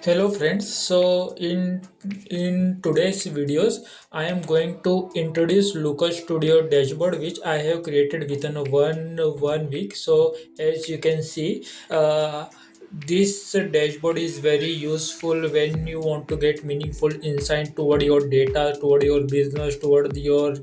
Hello friends. So in today's videos I am going to introduce Lucas Studio dashboard which I have created within one week. So as you can see, this dashboard is very useful when you want to get meaningful insight toward your data, toward your business, toward your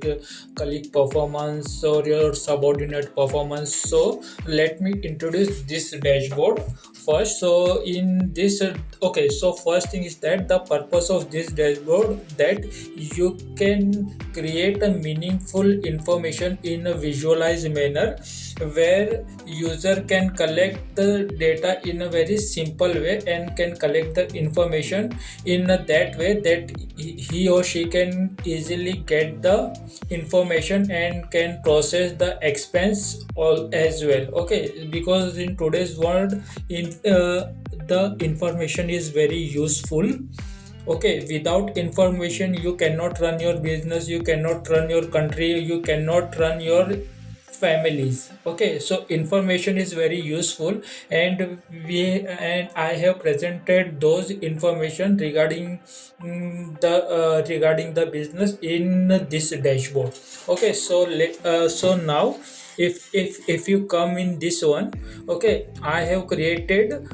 colleague performance or your subordinate performance. So let me introduce this dashboard first. So in this okay, so first thing is that the purpose of this dashboard that you can create a meaningful information in a visualized manner where user can collect the data in a very simple way and can collect the information in that way that he or she can easily get the information and can process the expense all as well. Okay, because in today's world in the information is very useful. Okay, without information you cannot run your business, you cannot run your country, you cannot run your families. Okay, so information is very useful, and I have presented those information regarding regarding the business in this dashboard. Okay, so now if you come in this one. Okay, I have created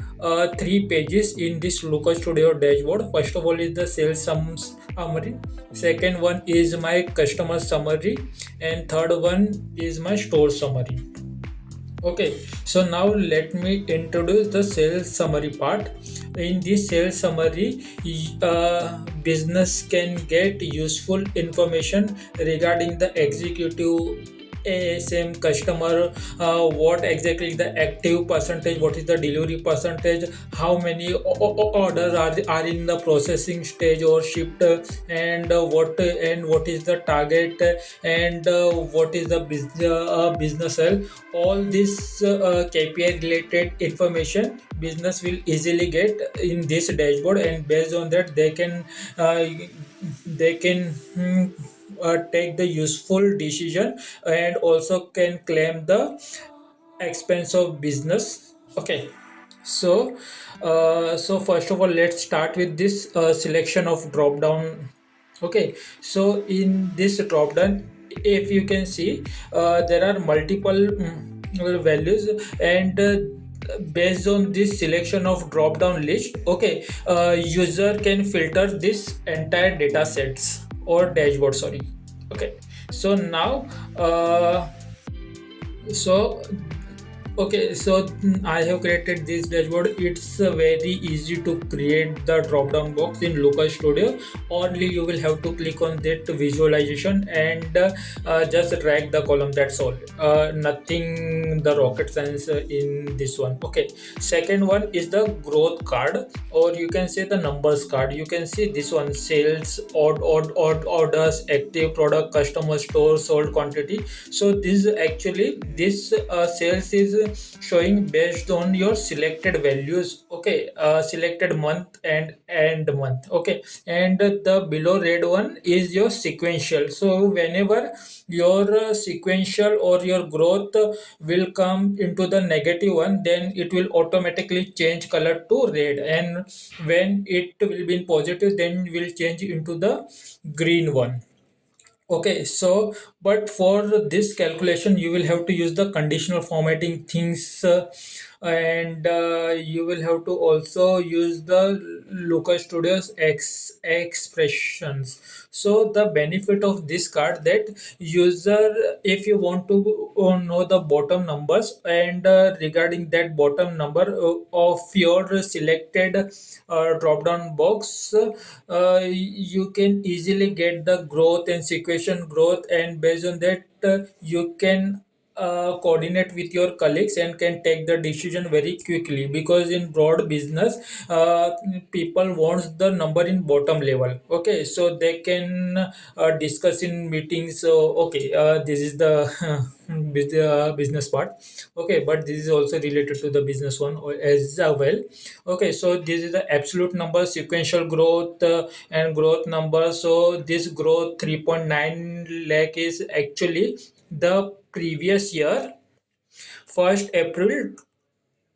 three pages in this Lucas Studio dashboard. First of all is the sales summary, second one is my customer summary, and third one is my store summary. Okay, so now let me introduce the sales summary part. In this sales summary, business can get useful information regarding the executive ASM customer, what exactly the active percentage, what is the delivery percentage, how many orders are in the processing stage or shipped, and what is the target, and what is the business health. All this KPI related information business will easily get in this dashboard, and based on that uh, they can take the useful decision and also can claim the expense of business. Okay, so so first of all let's start with this selection of drop down. Okay, so in this drop down, if you can see, there are multiple values, and based on this selection of drop down list. Okay, user can filter this entire data sets or dashboard, sorry. Okay, so now so okay, so I have created this dashboard. It's very easy to create the drop down box in Lucas Studio. Only you will have to click on that visualization and just drag the column. That's all. Nothing the rocket science in this one. Okay. Second one is the growth card, or you can say the numbers card. You can see this one: sales, odd orders, active product, customer store, sold quantity. So this sales is showing based on your selected values. Okay, selected month and end month. Okay, and the below red one is your sequential. So whenever your sequential or your growth will come into the negative one, then it will automatically change color to red, and when it will be in positive, then will change into the green one. Okay, so but for this calculation, you will have to use the conditional formatting things, and you will have to also use the Lucas Studios expressions. So the benefit of this card that user, if you want to know the bottom numbers, and regarding that bottom number of your selected drop down box, you can easily get the growth and sequential growth, and based on that you can coordinate with your colleagues and can take the decision very quickly, because in broad business people wants the number in bottom level. Okay, so they can discuss in meetings. So okay, this is the business part. Okay, but this is also related to the business one as well. Okay, so this is the absolute number, sequential growth, and growth number. So this growth 3.9 lakh is actually the previous year, 1st April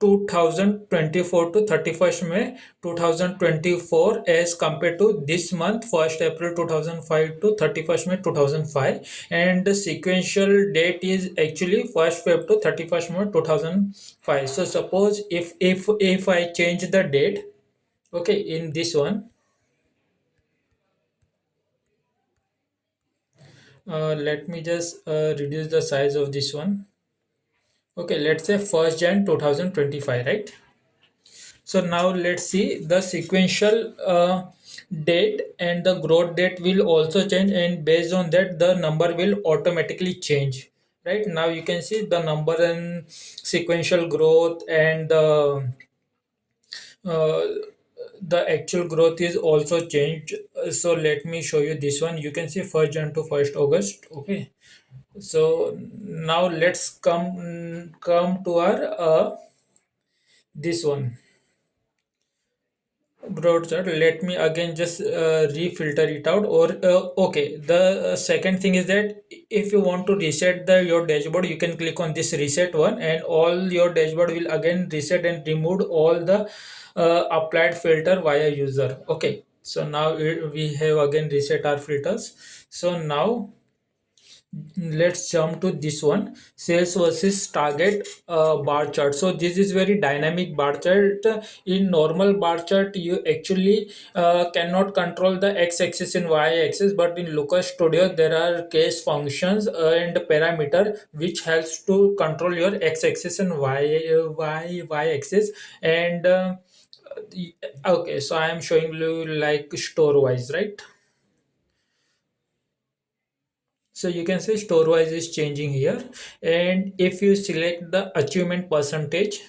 2024 to 31st May 2024 as compared to this month 1st April 2005 to 31st May 2005, and the sequential date is actually 1st Feb to 31st May 2005. So suppose if I change the date, okay, in this one, let me just reduce the size of this one. Okay, let's say 1st Jan 2025, right? So now let's see the sequential date, and the growth date will also change, and based on that the number will automatically change. Right now you can see the number and sequential growth, and uh, the actual growth is also changed. So let me show you this one. You can see 1st Jan to 1st August. Okay. So now let's come to our this one broad chart. Let me again just refilter it out, or okay, the second thing is that if you want to reset the your dashboard, you can click on this reset one, and all your dashboard will again reset and remove all the applied filter via user. Okay, so now we have again reset our filters. So now let's jump to this one, sales versus target bar chart. So this is very dynamic bar chart. In normal bar chart you actually cannot control the x-axis and y-axis, but in Looker Studio there are case functions and parameter which helps to control your x-axis and y-axis. And okay, so I am showing you like store wise, right? So you can say store wise is changing here, and if you select the achievement percentage,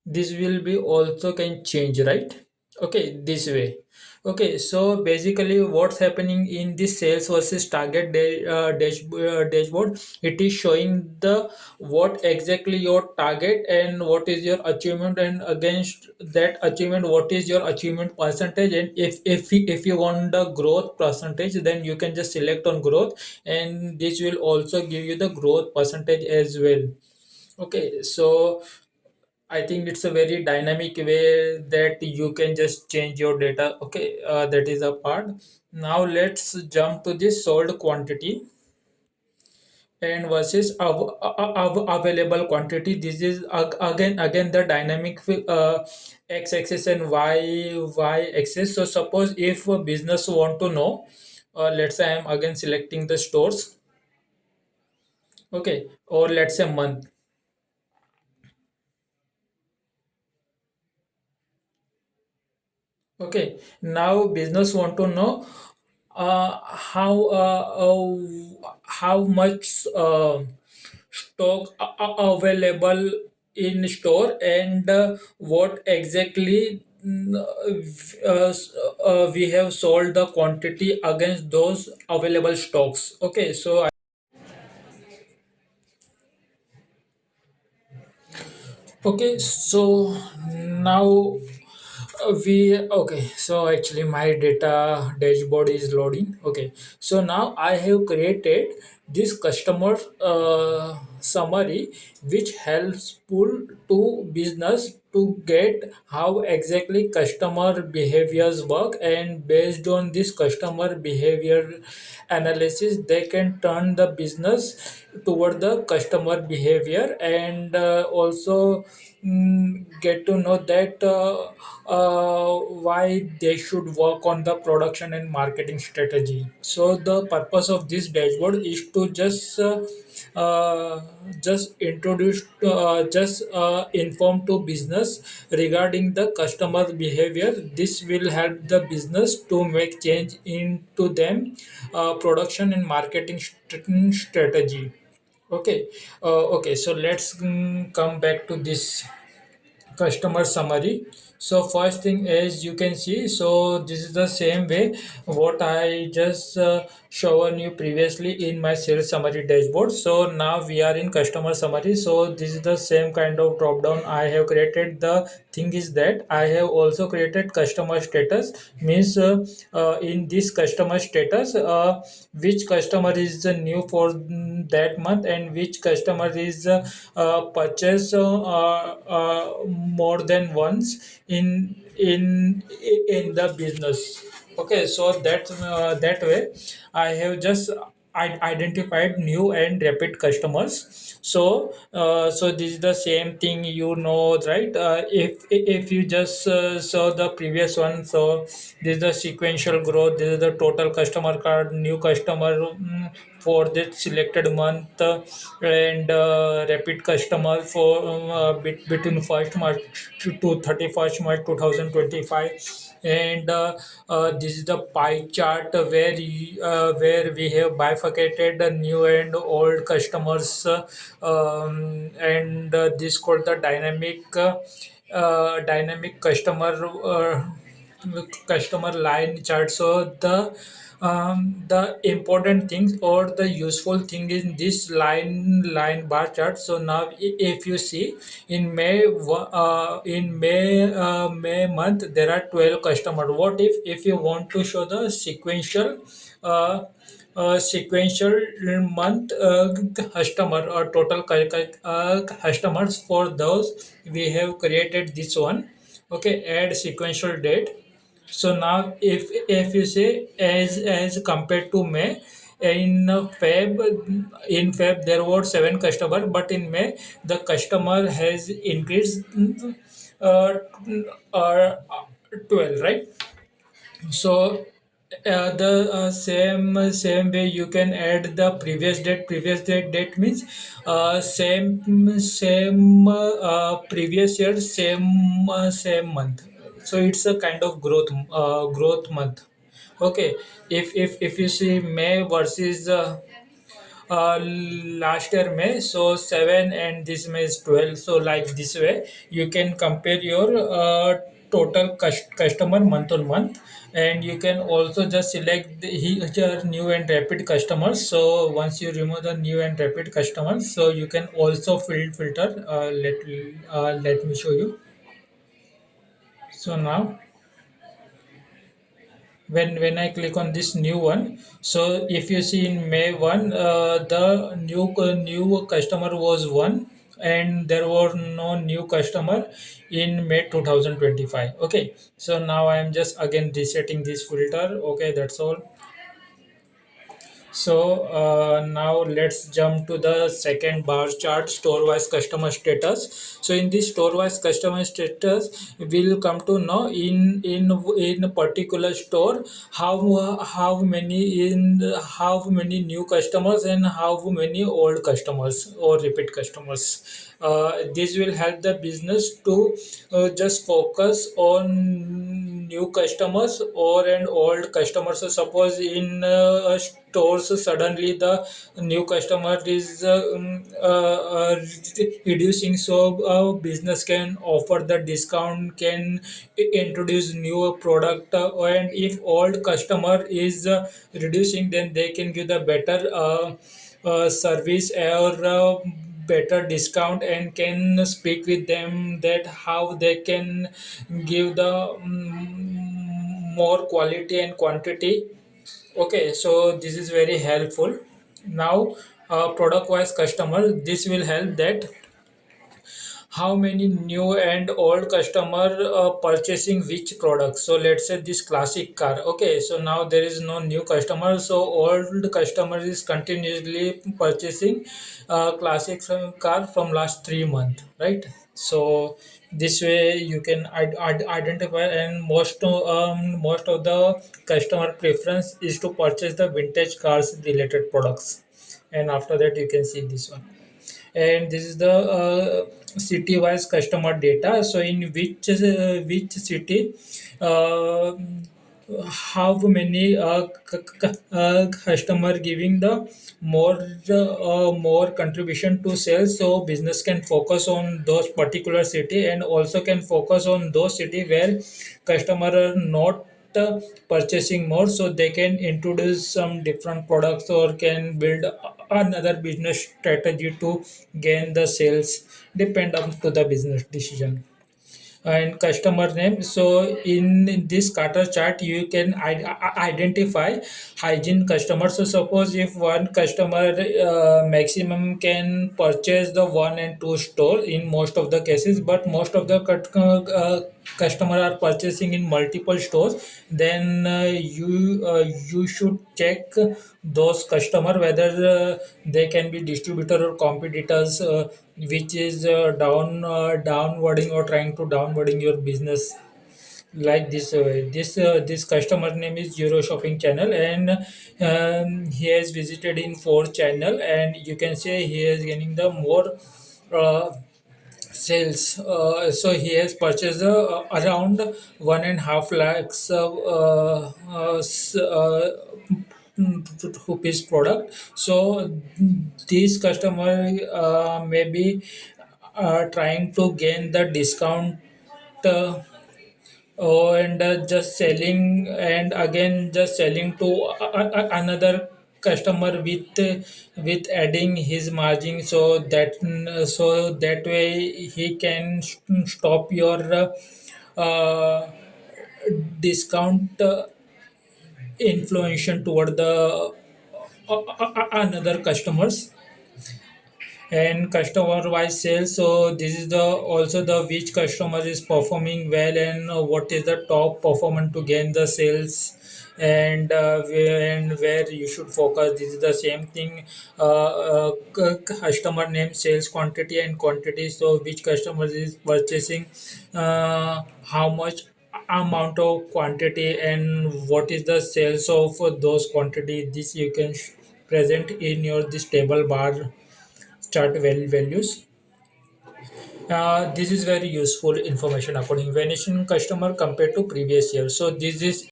this will be also can change, right? Okay, this way. Okay, so basically what's happening in this sales versus target dashboard, it is showing the what exactly your target and what is your achievement, and against that achievement what is your achievement percentage. And if you want the growth percentage, then you can just select on growth, and this will also give you the growth percentage as well. Okay, so I think it's a very dynamic way that you can just change your data. Okay, that is a part. Now let's jump to the sold quantity and versus available quantity. This is again the dynamic x-axis and y-axis. So suppose if a business want to know, let's say I'm again selecting the stores. Okay, or let's say month. Okay, now business want to know how much stock available in store, and what exactly we have sold the quantity against those available stocks. Okay, so okay, so now we okay, so actually my data dashboard is loading. Okay, so now I have created this customer summary which helps pull to business to get how exactly customer behaviors work, and based on this customer behavior analysis they can turn the business toward the customer behavior, and also get to know that why they should work on the production and marketing strategy. So the purpose of this dashboard is to uh, just introduce just inform to business regarding the customer behavior. This will help the business to make change into them production and marketing strategy. Okay, okay. So let's come back to this customer summary. So first thing is you can see, so this is the same way what I just shown you previously in my sales summary dashboard. So now we are in customer summary. So this is the same kind of drop down I have created. The thing is that I have also created customer status, means in this customer status, which customer is new for that month, and which customer is purchase more than once in the business. Okay, so that way I have just identified new and repeat customers. So so this is the same thing, you know, right? If you just saw the previous one, so this is the sequential growth, this is the total customer card, new customer for that selected month, and repeat customer for between 1st March to 31st March 2025. And this is the pie chart where we have bifurcated the new and old customers, and this called the dynamic customer line chart. So the important things or the useful thing in this line bar chart. So now if you see in May month there are 12 customer. What if you want to show the uh, sequential month customer or total customers, for those we have created this one. Okay, add sequential date. So now if you say as compared to May, in Feb there were 7 customer, but in May the customer has increased uh, uh, 12, right? So the same way you can add the previous date means same previous year, same month. So it's a kind of growth month. Okay, if you see May versus last year May, so 7 and this May is 12. So like this way you can compare your total customer month on month. And you can also just select here new and rapid customers. So once you remove the new and rapid customers, so you can also filter. Let me show you. So now when I click on this new one, so if you see in May 1, the new customer was 1, and there were no new customer in May 2025. Okay, so now I am just again resetting this filter. Okay, that's all. So now let's jump to the second bar chart, store wise customer status. So in this store wise customer status, we'll come to know in a particular store how many new customers and how many old customers or repeat customers. This will help the business to just focus on new customers or an old customers. So suppose in stores suddenly the new customer is reducing, so business can offer the discount, can introduce new product, and if old customer is reducing, then they can give the better service or better discount, and can speak with them that how they can give the more quality and quantity. Okay, so this is very helpful. Now product wise customer, this will help that how many new and old customer purchasing which product. So let's say this classic car. Okay, so now there is no new customer, so old customer is continuously purchasing classic car from last 3 months, right? So this way you can identify, and most of the customer preference is to purchase the vintage cars related products. And after that you can see this one. And this is the city wise customer data. So in which city uh, how many customer giving the more contribution to sales, so business can focus on those particular city and also can focus on those city where customer are not purchasing more, so they can introduce some different products or can build another business strategy to gain the sales, depend on to the business decision. And customer name, so in this Carter chart you can identify hygiene customers. So suppose if one customer maximum can purchase the one and two store in most of the cases, but most of the customer are purchasing in multiple stores, then you should check those customer whether they can be distributor or competitors, which is downwarding or trying to downwarding your business. Like this customer name is Euro Shopping Channel, and he has visited in four channel, and you can say he is gaining the more uh, sales. So he has purchased around 1.5 lakhs rupees product. So this customer may be trying to gain the discount, uh, and just selling and again just selling to another customer with adding his margin, so that way he can stop your discount influence toward the another customers. And customer wise sales, so this is the also the which customer is performing well, and what is the top performance to gain the sales, and where you should focus. This is the same thing, customer name, sales quantity and quantity, so which customer is purchasing how much amount of quantity and what is the sales of those quantity. This you can present in your this table bar chart values. This is very useful information according vanishing customer compared to previous year. So this is